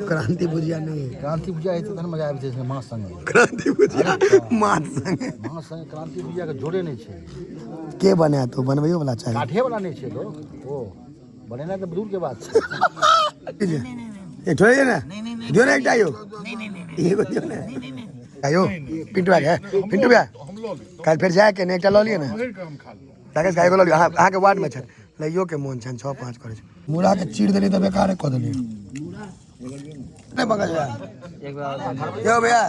क्रांति भुजिया नहीं है। क्रांति भुजिया है तो मजा आबि छै माछ संगे। क्रांति भुजिया माछ संगे। माछ संगे क्रांति भुजिया के जोड़े नहीं छै। के बने तो बनबैयो वाला चाहिए। काठे वाला नहीं छै लोग। ओ बनेना तो दूर के बात छै। ये छोड़िए ना। जो ना एक टाइयो। ये को जो ना। आयो पिंटू आ गया। पिंटू भैया कल फिर जाए के नेटा लो लिए ना। ताकि गाय को लो लियो। हां के वार्ड में छ। लइयो के मोन छन 6-5 करे छ। मुड़ा के चीर देली तो बेकार क देली। नहीं मगज भैया। एक बार यो भैया।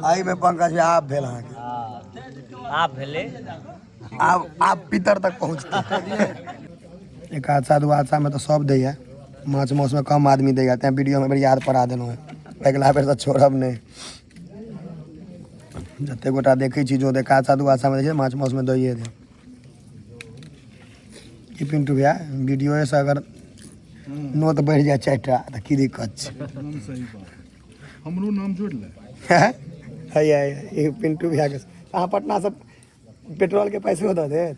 आई में पंकज भैया आप भेल हां के। आप भेले आप पितर तक पहुंचते। एक हादसा दो हादसा में तो सब दैया। माछ मौस में कम आदमी दैया। ते वीडियो में याद पड़ा देनो है। अगला बेर तो छोड़ब नहीं। जते गोटा देखै छी जो देखा हादसा दो हादसा में माछ मौस में दैये दे। ई पिंटू भैया वीडियो से अगर नोट बढ़ जाए 4टा तो की दिक्कत छै। सही बात। हमरो नाम जोड़ ले। है ये पिंटू भैया के अहाँ पटना से पेट्रोल के पैसे दे देत।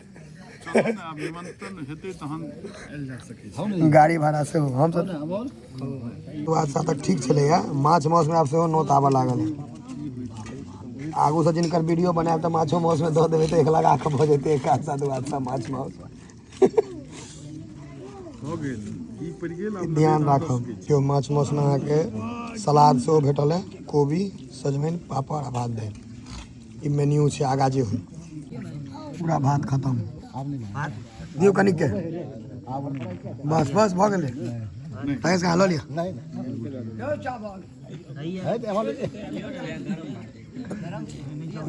गाड़ी भाड़ा से हम सब तो आज तक ठीक चले है। माछ मौस में आप से नोट आवा लागल है। आगू से जिनकर वीडियो बनाए तो माछो मौस में दो देवे तो 1 लाख आके भ जेते। एक हाथ दो हाथ माछ मौस हो गेल ई पड़ गेल। ध्यान राखब जो माछ मौस में के सलाद से भेटल है। कोबी सजमैन पापड़ आ भात दाल। ई मेन्यू छै। आगा जे हो पूरा भात खत्म। दियो कनिक के बस बस भ गेलै। पैसा कहाँ लो लिया।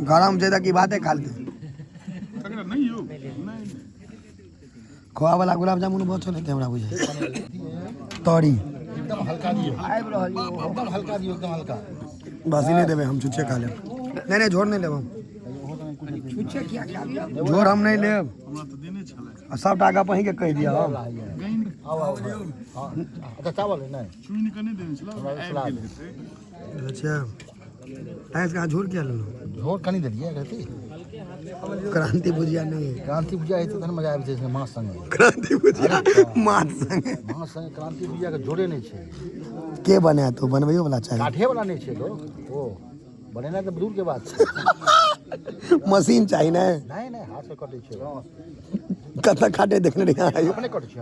गरम ज्यादा की बात है खाल दे। नहीं हो नहीं खोआ वाला गुलाब जामुन बहुत चले थे हमरा बुझे। तोरी एकदम हल्का दियो। आबि रहल यो एकदम हल्का दियो एकदम हल्का। बस ही नहीं देबे हम छुच्छे खा लेब। नहीं झोर नहीं लेब हम। छुच्छे क्या खा लियो। झोर हम नहीं लेब। हमरा तो देने छले। आ सब टाका पही के कह दिया हम। आओ अच्छा चावल है नहीं चुइन के नहीं देने छले। आबि गेल हेतै। अच्छा ऐसे कहाँ झोर क्या लेलो। झोर कनी देलिए रहती। क्रांति भुजिया नहीं है। क्रांति भुजिया है तो मजा आबि छै माछ संगे। क्रांति भुजिया माछ संगे। माछ संगे क्रांति भुजिया के जोड़े नहीं छै। के बने तो बनबैयो वाला चाहिए। काठे वाला नहीं छै लोग। ओ बनेना तो दूर के बात छै। मशीन चाहिए ना। नहीं हाथ से कटे छै। कत काटे देखने नहीं आयो। अपने कटे छै।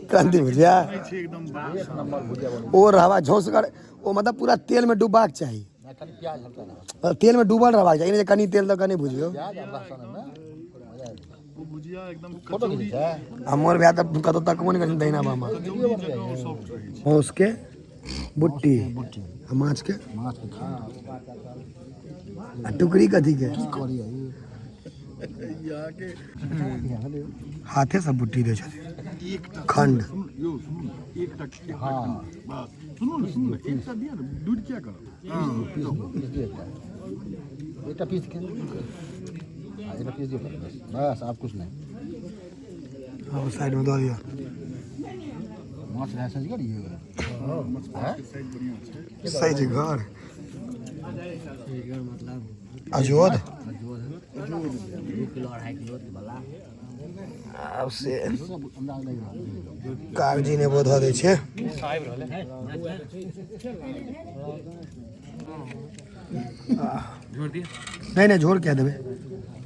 क्रांति भुजिया एकदम एक नंबर भुजिया बने। और रवा झोंस कर वो मतलब पूरा तेल में डुबाक चाहिए। कनी प्याज हल्का ना तेल में डूबल रहबाक चाहिए। नहीं कनी तेल तो कनी भुजियो। प्याज और लहसुन में मजा आबि। वो भुजिया एकदम फोटो खींच छै। हमर भैया तो कतो तक मन कर दहिना मामा सॉफ्ट रहे छै। पहुँच के बुट्टी आ माछ के माछ के खा आ टुकड़ी कथी के करी यहाँ के हाथे से बुट्टी दे छथिन। एक खंड यो सुन एक टक हाँ बस सुनो एक सा दिया ना दूध क्या करो। एक पीस के एक पीस दियो बस आप कुछ नहीं। अब साइड में दो दिया। माछ रहा सज करिए सही जगह अजोद 2 किलो 2.5 किलो वाला अब से कागजी ने बोध दे छे। नहीं झोर क्या देवे।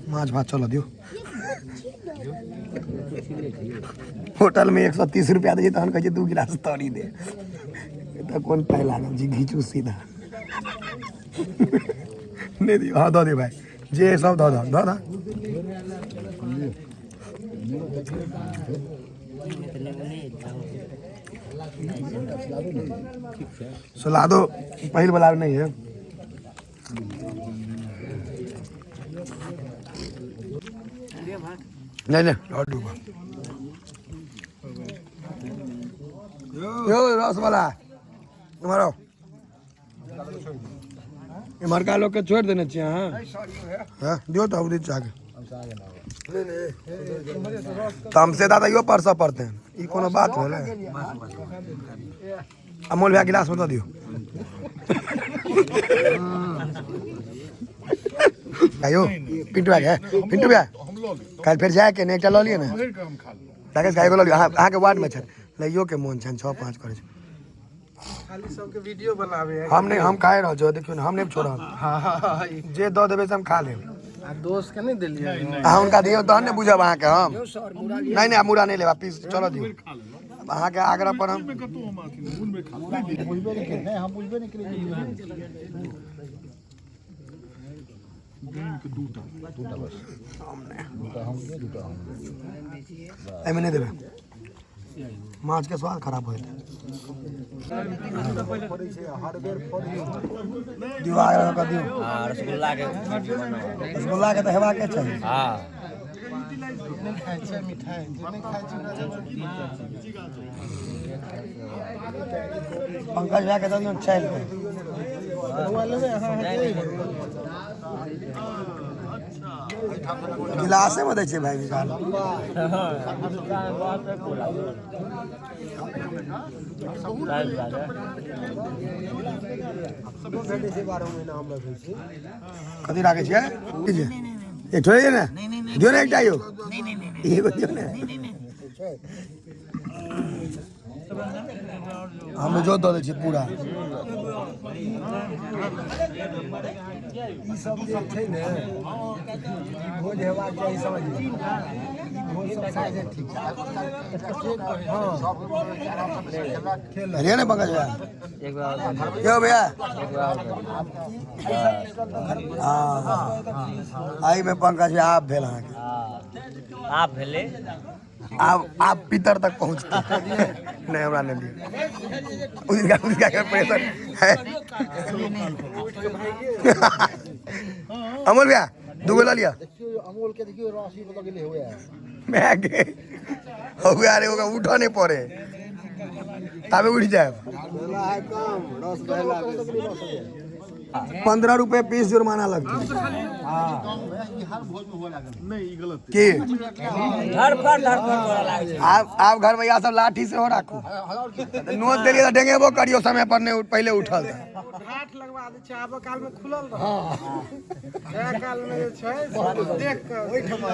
माछ भात चलो दियो। होटल में 130 रुपया दे तहन कहे 2 गिलास तरी दे तो कौन पाई लागल जी घीचू सीधा। नहीं दियो। हाँ दो दे भाई जे सब दो दो दो दो। सलादो पहले वाला नहीं है। नहीं और डूबा यो रस वाला तुम्हारा इमरका लोग के छोड़ देने चाहिए। हाँ दियो तो अवधि चाहे तो हमसे दादा यो परसा पड़ते हैं। ये कोनो बात है। अमोल भैया गिलास में तो दियो। आयो पिंटू आ गया। पिंटू भैया कल फिर जाए के नेटा लो लिए ना। राकेश भाई को लियो अहाँ के वार्ड में छन लइयो के मोन छन 6-5 करे खाली सबके वीडियो बनावे है। हम नहीं हम खाए रहो जो देखियो ना हम नहीं छोड़ा हां जे दो देबे से हम खा लेब आ दोस्त के नहीं दिलिए अहाँ उनका दियो तहन ने बुझब अहाँ के हम नहीं नहीं मुरा नहीं लेबा पीस चलो दियो अहाँ के आग्रह पर हम कतो हम आथि उन में खा ले बुझबे नहीं करे नहीं हम बुझबे नहीं करे दिन के दूटा दूटा बस दूटा हम दे दूटा हम एमे नहीं देबे माछ के स्वाद खराब होइत दियो आग्रह कर दियो हाँ रसगुल्ला के रसगुल्ला के तो हेबा के चाहिए हाँ नहीं खाइ छै मिठाई जे नहीं खाइ छै पंकज भैया के दियो चल हुआ लेबे हां गिलासे में दै छै भाई निकाल कथी राखे छियै एक थोड़े ना दियो ना एकटा यो एगो दियो ना हम जो दो दे छी पूरा ई सब जे छै ने भोज हेबाक चाही समझिए भोज सब साइज ठीक छै हां अरे ना पंकज भैया एक बार क्यों भैया हाँ आई में पंकज भैया आप भेल अहाँ आप भेले आप पितर तक पहुँचते नहीं हमरा नहीं दिया उसका क्या प्रेशर है अमोल भैया दूगो ला लिया देखियो अमोल के देखियो राशि बता गेले हुए है मैं आगे हो गया रे होगा उठा नहीं पड़े तबे उठ जाए 15 रुपए पीस जुर्माना लगती है नहीं ई गलत की धर पर बोला लागे छै आप घर में सब लाठी से हो राखू नोट दिलिए तो डेंगेबो करियो समय पर नहीं पहले उठल था हाथ लगवा दे छै आब काल में खुलल रह काल में जे छै देख के ओइ ठमा